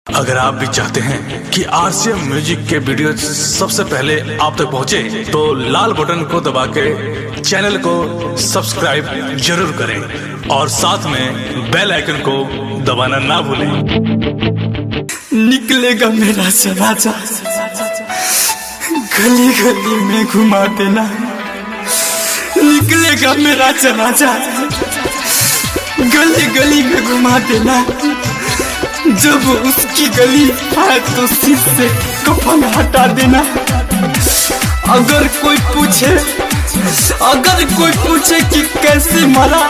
अगर आप भी चाहते हैं कि आरसीएम म्यूजिक के वीडियो सबसे पहले आप तक पहुंचे, तो लाल बटन को दबा के चैनल को सब्सक्राइब जरूर करें और साथ में बेल आइकन को दबाना ना भूलें। निकलेगा मेरा जनाजा, गली गली में घुमा देना। निकलेगा मेरा जनाजा, गली गली में घुमा देना। जब उसकी गली आए तो सिर से कफन हटा देना। अगर कोई पूछे कि कैसे मरा,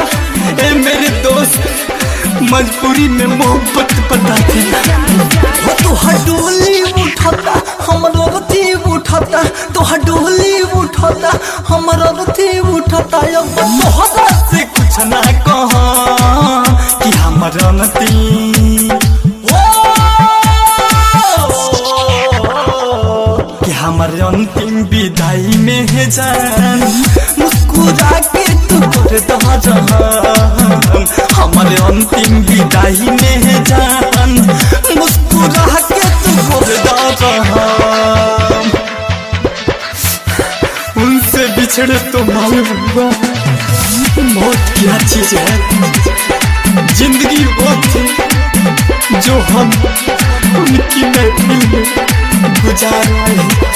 ए मेरे दोस्त, मजबूरी में मोहब्बत बता देना। तो हडोली उठाता हमारा रथी उठाता, तो हडोली उठाता हमारा रथी उठाता। अब तोहरा से कुछ ना कहा कि हमारा नती हमारे अंतिम विदाई में है जान, मुस्कुरा के तू कर दहा। हमारे अंतिम विदाई में है जान, मुस्कुरा के तू कर दहा। उनसे बिछड़े तो मालूम हुआ मौत क्या चीज है। जिंदगी वो थी जो हम उनकी महफिल में गुजार रहे।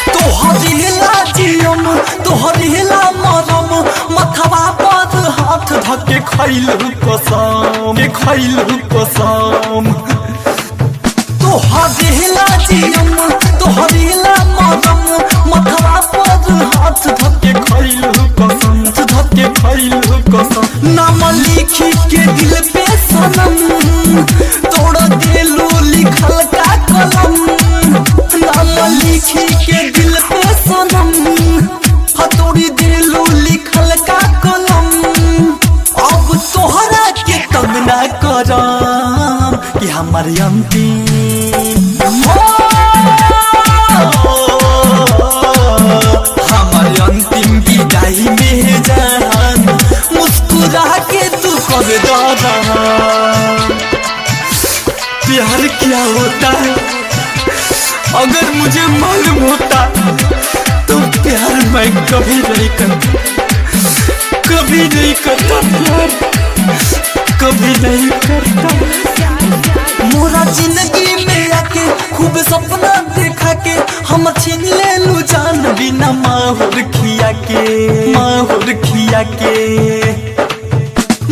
तो हरिला जियम, तो हरिला मरम, मथवा पर हाथ धके खैलू कसम, कसम। तो हरिला जियम, तो हरिला मरम, मथवा पर हाथ धके खैलू कसम, धके खैलू कसम। नाम लिखी के दिल पे सनम, तोड़ देलू लिखल का कलम। नाम लिखी के दिल पे सनम, हथौड़ी दिलू लिखल का कलम। अब तोहरा के तंग ना करम कि हमारी अंतिम हमारी अंतिम विदाई में जान, मुस्कुरा के तू कर दहा। प्यार क्या होता है अगर मुझे मालूम होता तो प्यार मैं कभी नहीं करता, कभी नहीं करता प्यार, कभी नहीं करता। मोरा जिंदगी में आके खूब सपना देखा के हम छीन ले लू जान, बिना माहौर खिया के, माहौर खिया के।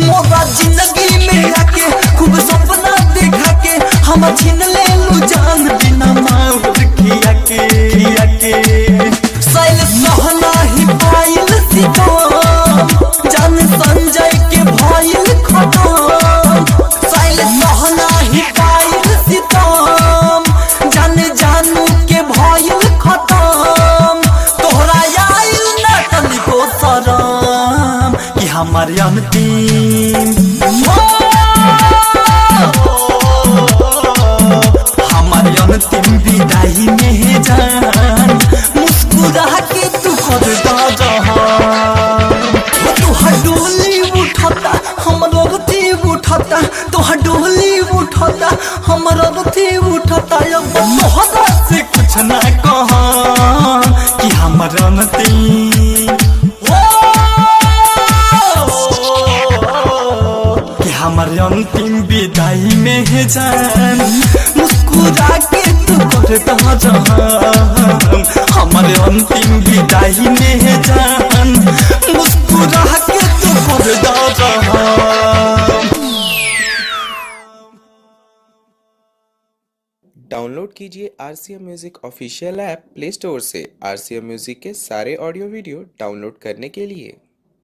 मोरा जिंदगी में आके खूब सपना देखा के हम छीन ले लू जान, बिना माहौर खिया के, खिया के। सैल सहना ही पायल सितम, जान संजय के भाईल खतम। सैल सहना ही पायल सितम, जान जानू के भाईल खतम। तोहरा आइल ना तनिको शरम कि हमारे अंतिम हमारे अंतिम विदाई में है जान, मुस्कुरा के तू कर दहा। तो हडोली उठाता हमारा रथी उठाता, तो हडोली उठाता हमारा रथी उठाता। अब तोहरा से कुछ ना कहा कि हमारा नती हमारे अंतिम विदाई में है जान, मुस्कुरा के तू कर दहा। हमारे अंतिम विदाई में है जान, मुस्कुरा के तू कर दहा। डाउनलोड कीजिए RCM music official app play store से। आरसीएम म्यूजिक के सारे ऑडियो वीडियो डाउनलोड करने के लिए